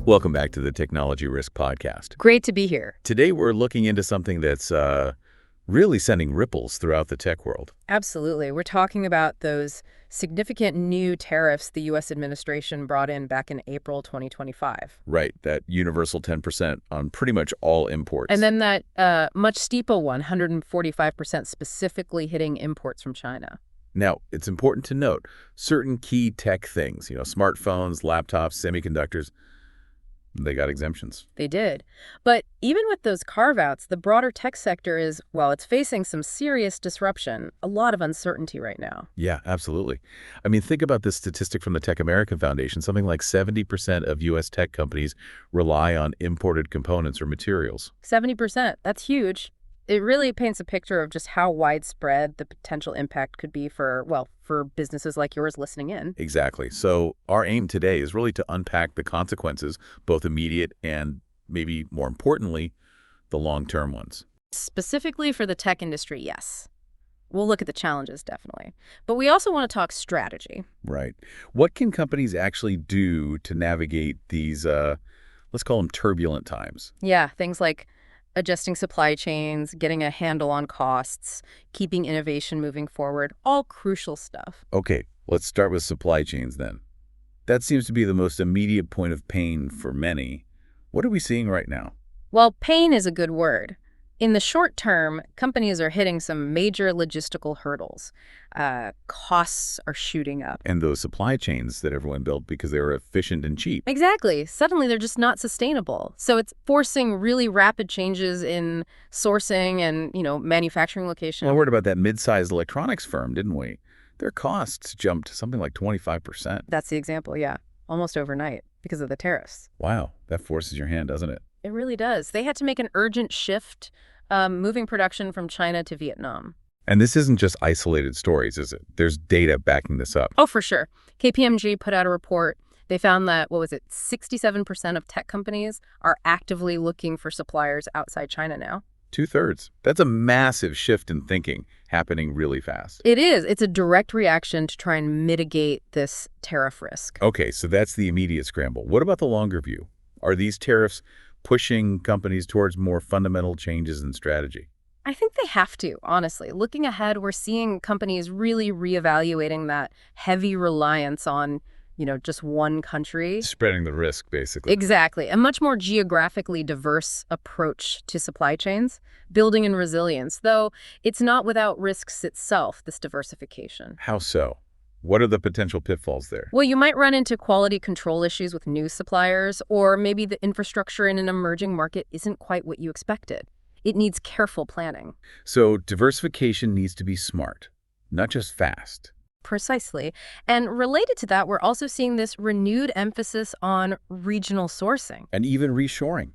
Welcome back to the Technology Risk Podcast. Great to be here. Today we're looking into something that's really sending ripples throughout the tech world. Absolutely. We're talking about those significant new tariffs the U.S. administration brought in back in April 2025. Right, that universal 10% on pretty much all imports. And then that much steeper one, 145% specifically hitting imports from China. Now, it's important to note, certain key tech things, smartphones, laptops, semiconductors, they got exemptions. They did. But even with those carve-outs, the broader tech sector is, well, it's facing some serious disruption, a lot of uncertainty right now. Yeah, absolutely. I mean, think about this statistic from the Tech America Foundation. Something like 70% of U.S. tech companies rely on imported components or materials. 70%. That's huge. It really paints a picture of just how widespread the potential impact could be for businesses like yours listening in. Exactly. So our aim today is really to unpack the consequences, both immediate and maybe more importantly, the long-term ones. Specifically for the tech industry, yes. We'll look at the challenges, definitely. But we also want to talk strategy. Right. What can companies actually do to navigate these, let's call them turbulent times? Yeah, things like adjusting supply chains, getting a handle on costs, keeping innovation moving forward, all crucial stuff. Okay, let's start with supply chains then. That seems to be the most immediate point of pain for many. What are we seeing right now? Well, pain is a good word. In the short term, companies are hitting some major logistical hurdles. Costs are shooting up. And those supply chains that everyone built because they were efficient and cheap. Exactly. Suddenly, they're just not sustainable. So it's forcing really rapid changes in sourcing and, manufacturing location. Well, I heard about that mid-sized electronics firm, didn't we? Their costs jumped something like 25%. That's the example, yeah. Almost overnight because of the tariffs. Wow, that forces your hand, doesn't it? It really does. They had to make an urgent shift, moving production from China to Vietnam. And this isn't just isolated stories, is it? There's data backing this up. Oh, for sure. KPMG put out a report. They found that, 67% of tech companies are actively looking for suppliers outside China now. 2/3. That's a massive shift in thinking happening really fast. It is. It's a direct reaction to try and mitigate this tariff risk. Okay, so that's the immediate scramble. What about the longer view? Are these tariffs pushing companies towards more fundamental changes in strategy? I think they have to, honestly. Looking ahead, we're seeing companies really reevaluating that heavy reliance on, just one country. Spreading the risk, basically. Exactly. A much more geographically diverse approach to supply chains, building in resilience, though it's not without risks itself, this diversification. How so? What are the potential pitfalls there? Well, you might run into quality control issues with new suppliers, or maybe the infrastructure in an emerging market isn't quite what you expected. It needs careful planning. So diversification needs to be smart, not just fast. Precisely. And related to that, we're also seeing this renewed emphasis on regional sourcing. And even reshoring,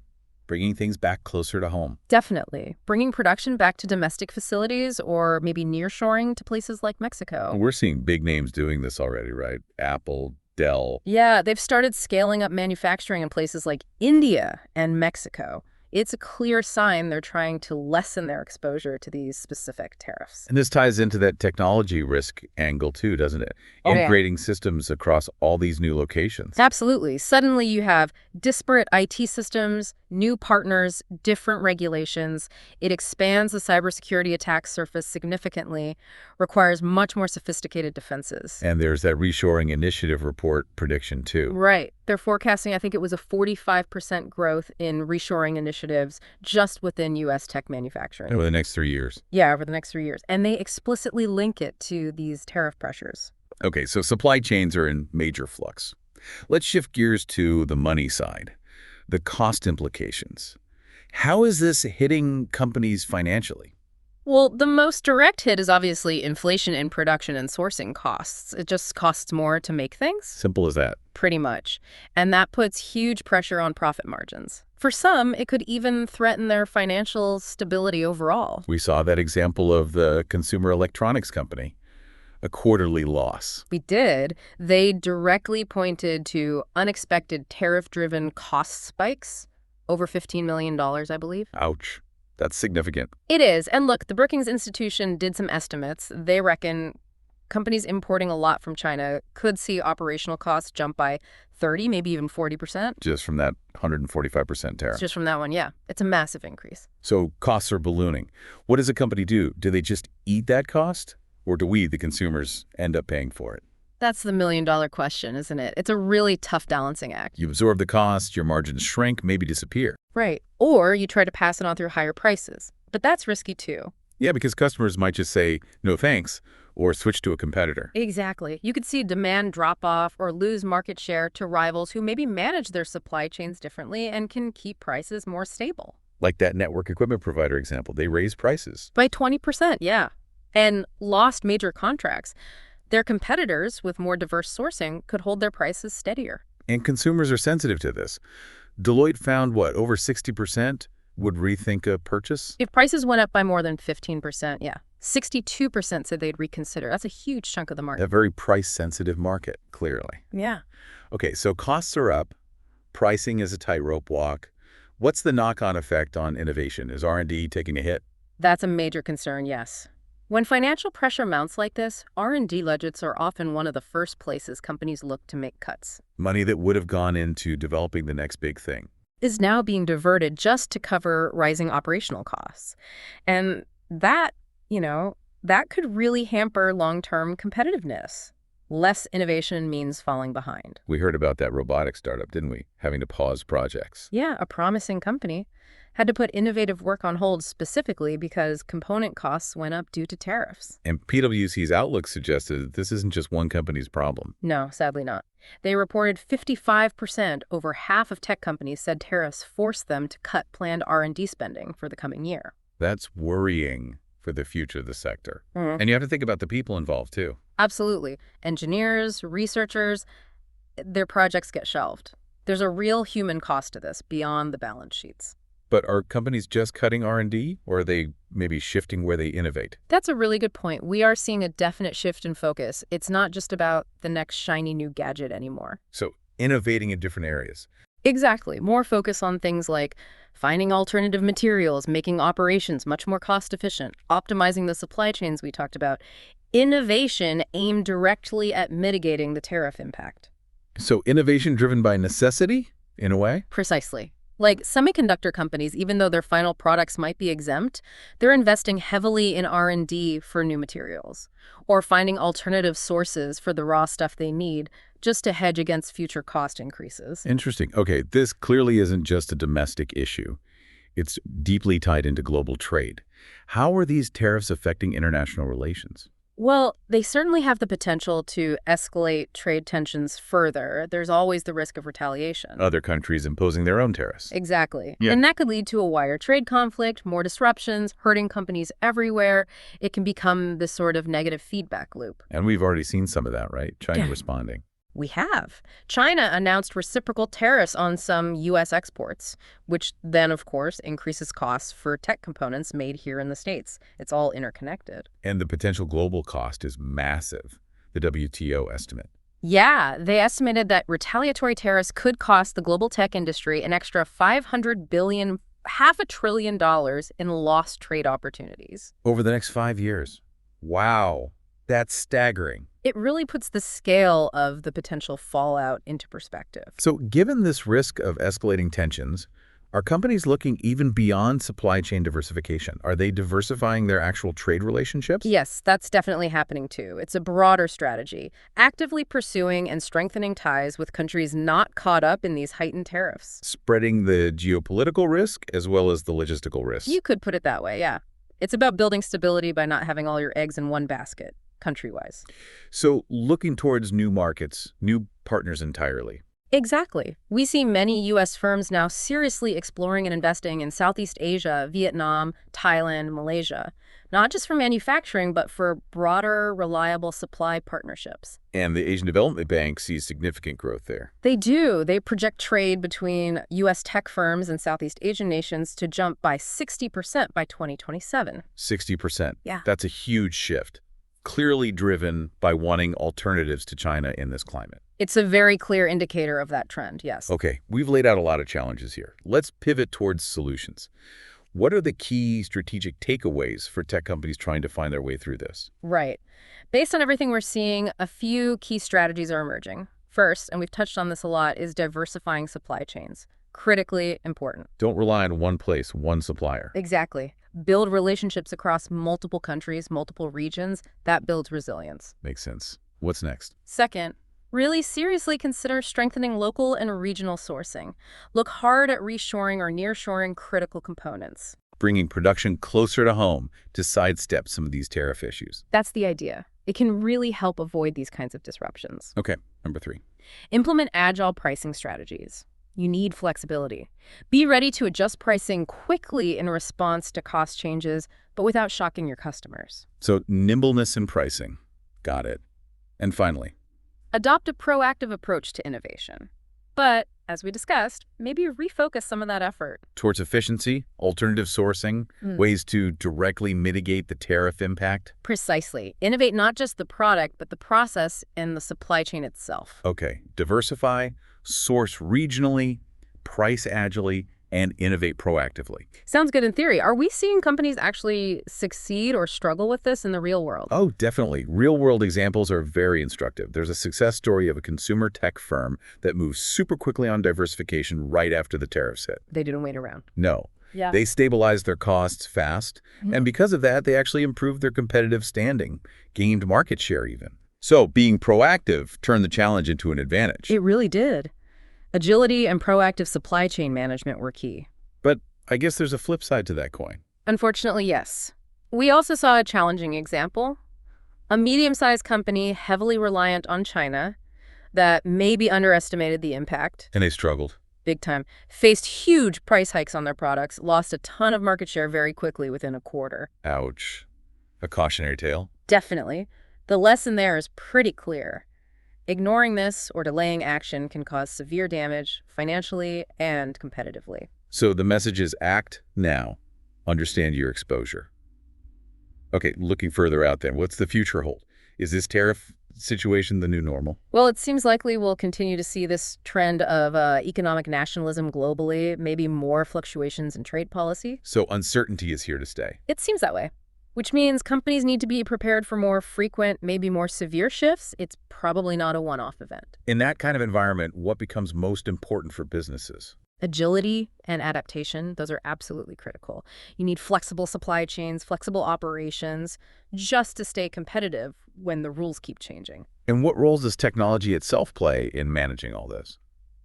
bringing things back closer to home. Definitely. Bringing production back to domestic facilities or maybe nearshoring to places like Mexico. We're seeing big names doing this already, right? Apple, Dell. Yeah, they've started scaling up manufacturing in places like India and Mexico. It's a clear sign they're trying to lessen their exposure to these specific tariffs. And this ties into that technology risk angle too, doesn't it? Integrating systems across all these new locations. Absolutely. Suddenly you have disparate IT systems, new partners, different regulations. It expands the cybersecurity attack surface significantly, requires much more sophisticated defenses. And there's that reshoring initiative report prediction too. Right. They're forecasting, I think it was a 45% growth in reshoring initiatives just within U.S. tech manufacturing. Over the next 3 years. Yeah, over the next 3 years. And they explicitly link it to these tariff pressures. Okay, so supply chains are in major flux. Let's shift gears to the money side, the cost implications. How is this hitting companies financially? Well, the most direct hit is obviously inflation in production and sourcing costs. It just costs more to make things. Simple as that. Pretty much. And that puts huge pressure on profit margins. For some, it could even threaten their financial stability overall. We saw that example of the consumer electronics company, a quarterly loss. We did. They directly pointed to unexpected tariff-driven cost spikes, over $15 million, I believe. Ouch. That's significant. It is. And look, the Brookings Institution did some estimates. They reckon Companies importing a lot from China could see operational costs jump by 30, maybe even 40%. Just from that 145% It's tariff. just from that one, yeah. It's a massive increase. So costs are ballooning. What does a company do? Do they just eat that cost? Or do we, the consumers, end up paying for it? That's the million-dollar question, isn't it? It's a really tough balancing act. You absorb the cost, your margins shrink, maybe disappear. Right. Or you try to pass it on through higher prices. But that's risky too. Yeah, because customers might just say, no thanks, or switch to a competitor. Exactly. You could see demand drop off or lose market share to rivals who maybe manage their supply chains differently and can keep prices more stable. Like that network equipment provider example, they raise prices. By 20%, yeah. And lost major contracts. Their competitors with more diverse sourcing could hold their prices steadier. And consumers are sensitive to this. Deloitte found, what, over 60% would rethink a purchase? If prices went up by more than 15%, yeah. 62% said they'd reconsider. That's a huge chunk of the market. A very price-sensitive market, clearly. Yeah. Okay, so costs are up. Pricing is a tightrope walk. What's the knock-on effect on innovation? Is R&D taking a hit? That's a major concern, yes. When financial pressure mounts like this, R&D budgets are often one of the first places companies look to make cuts. Money that would have gone into developing the next big thing. Is now being diverted just to cover rising operational costs. And that, that could really hamper long-term competitiveness. Less innovation means falling behind. We heard about that robotics startup, didn't we? Having to pause projects. Yeah, a promising company had to put innovative work on hold specifically because component costs went up due to tariffs. And PwC's outlook suggested that this isn't just one company's problem. No, sadly not. They reported 55%, over half of tech companies said tariffs forced them to cut planned R&D spending for the coming year. That's worrying for the future of the sector. And you have to think about the people involved, too. Absolutely. Engineers, researchers, their projects get shelved. There's a real human cost to this beyond the balance sheets. But are companies just cutting R&D, or are they maybe shifting where they innovate? That's a really good point. We are seeing a definite shift in focus. It's not just about the next shiny new gadget anymore. So innovating in different areas. Exactly. More focus on things like finding alternative materials, making operations much more cost-efficient, optimizing the supply chains we talked about. Innovation aimed directly at mitigating the tariff impact. So innovation driven by necessity, in a way? Precisely. Like semiconductor companies, even though their final products might be exempt, they're investing heavily in R&D for new materials or finding alternative sources for the raw stuff they need just to hedge against future cost increases. Interesting. Okay, this clearly isn't just a domestic issue. It's deeply tied into global trade. How are these tariffs affecting international relations? Well, they certainly have the potential to escalate trade tensions further. There's always the risk of retaliation. Other countries imposing their own tariffs. Exactly. Yeah. And that could lead to a wider trade conflict, more disruptions, hurting companies everywhere. It can become this sort of negative feedback loop. And we've already seen some of that, right? China responding. We have. China announced reciprocal tariffs on some U.S. exports, which then, of course, increases costs for tech components made here in the States. It's all interconnected. And the potential global cost is massive, the WTO estimate. Yeah, they estimated that retaliatory tariffs could cost the global tech industry an extra $500 billion, $500 billion in lost trade opportunities. Over the next 5 years. Wow, that's staggering. It really puts the scale of the potential fallout into perspective. So given this risk of escalating tensions, are companies looking even beyond supply chain diversification? Are they diversifying their actual trade relationships? Yes, that's definitely happening too. It's a broader strategy, actively pursuing and strengthening ties with countries not caught up in these heightened tariffs. Spreading the geopolitical risk as well as the logistical risk. You could put it that way, yeah. It's about building stability by not having all your eggs in one basket, country-wise. So looking towards new markets, new partners entirely. Exactly. We see many U.S. firms now seriously exploring and investing in Southeast Asia, Vietnam, Thailand, Malaysia, not just for manufacturing, but for broader, reliable supply partnerships. And the Asian Development Bank sees significant growth there. They do. They project trade between U.S. tech firms and Southeast Asian nations to jump by 60% by 2027. 60%. Yeah. That's a huge shift. Clearly driven by wanting alternatives to China in this climate. It's a very clear indicator of that trend, yes. Okay, we've laid out a lot of challenges here. Let's pivot towards solutions. What are the key strategic takeaways for tech companies trying to find their way through this? Right. Based on everything we're seeing, a few key strategies are emerging. First, and we've touched on this a lot, is diversifying supply chains. Critically important. Don't rely on one place, one supplier. Exactly. Build relationships across multiple countries, multiple regions. That builds resilience. Makes sense. What's next? Second, really seriously consider strengthening local and regional sourcing. Look hard at reshoring or nearshoring critical components. Bringing production closer to home to sidestep some of these tariff issues. That's the idea. It can really help avoid these kinds of disruptions. Okay, number 3. Implement agile pricing strategies. You need flexibility. Be ready to adjust pricing quickly in response to cost changes, but without shocking your customers. So nimbleness in pricing. Got it. And finally, Adopt a proactive approach to innovation. But, as we discussed, maybe refocus some of that effort. towards efficiency, alternative sourcing, ways to directly mitigate the tariff impact. Precisely. Innovate not just the product, but the process and the supply chain itself. Okay, diversify, source regionally, price agilely, and innovate proactively. Sounds good in theory. Are we seeing companies actually succeed or struggle with this in the real world? Oh, definitely. Real-world examples are very instructive. There's a success story of a consumer tech firm that moved super quickly on diversification right after the tariffs hit. They didn't wait around. No. Yeah. They stabilized their costs fast, and because of that, they actually improved their competitive standing, gained market share even. So being proactive turned the challenge into an advantage. It really did. Agility and proactive supply chain management were key. But I guess there's a flip side to that coin. Unfortunately, yes. We also saw a challenging example. A medium-sized company heavily reliant on China that maybe underestimated the impact, And they struggled. big time, faced huge price hikes on their products, lost a ton of market share very quickly within a quarter. Ouch. A cautionary tale. Definitely. The lesson there is pretty clear. Ignoring this or delaying action can cause severe damage financially and competitively. So the message is act now. Understand your exposure. Okay, looking further out then, what's the future hold? Is this tariff situation the new normal? Well, it seems likely we'll continue to see this trend of economic nationalism globally, maybe more fluctuations in trade policy. So uncertainty is here to stay. It seems that way, which means companies need to be prepared for more frequent, maybe more severe shifts. It's probably not a one-off event. In that kind of environment, what becomes most important for businesses? Agility and adaptation, those are absolutely critical. You need flexible supply chains, flexible operations, just to stay competitive when the rules keep changing. And what roles does technology itself play in managing all this?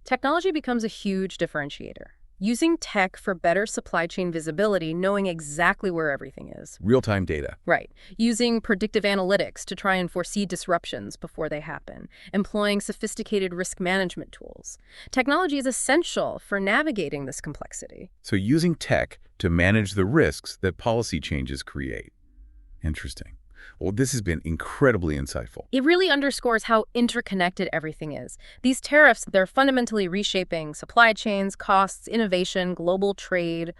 Technology becomes a huge differentiator. Using tech for better supply chain visibility, knowing exactly where everything is. Real-time data. Right. Using predictive analytics to try and foresee disruptions before they happen. Employing sophisticated risk management tools. Technology is essential for navigating this complexity. So using tech to manage the risks that policy changes create. Interesting. Well, this has been incredibly insightful. It really underscores how interconnected everything is. These tariffs, they're fundamentally reshaping supply chains, costs, innovation, global trade,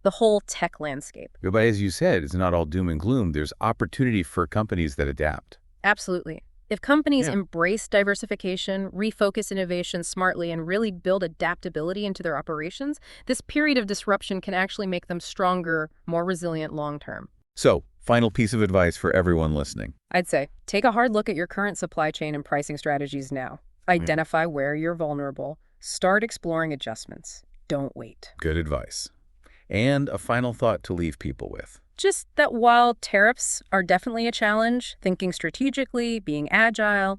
the whole tech landscape. But as you said, it's not all doom and gloom. There's opportunity for companies that adapt. Absolutely. If companies embrace diversification, refocus innovation smartly, and really build adaptability into their operations, this period of disruption can actually make them stronger, more resilient long-term. So, final piece of advice for everyone listening. I'd say, take a hard look at your current supply chain and pricing strategies now. Identify where you're vulnerable. Start exploring adjustments. Don't wait. Good advice. And a final thought to leave people with. Just that while tariffs are definitely a challenge, thinking strategically, being agile,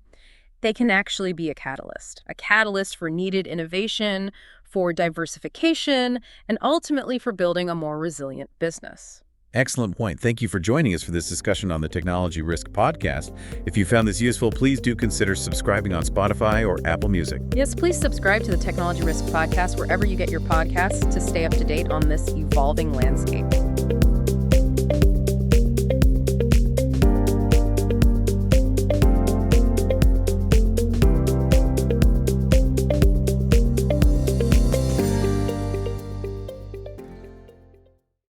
they can actually be a catalyst for needed innovation, for diversification, and ultimately for building a more resilient business. Excellent point. Thank you for joining us for this discussion on the Technology Risk Podcast. If you found this useful, please do consider subscribing on Spotify or Apple Music. Yes, please subscribe to the Technology Risk Podcast wherever you get your podcasts to stay up to date on this evolving landscape.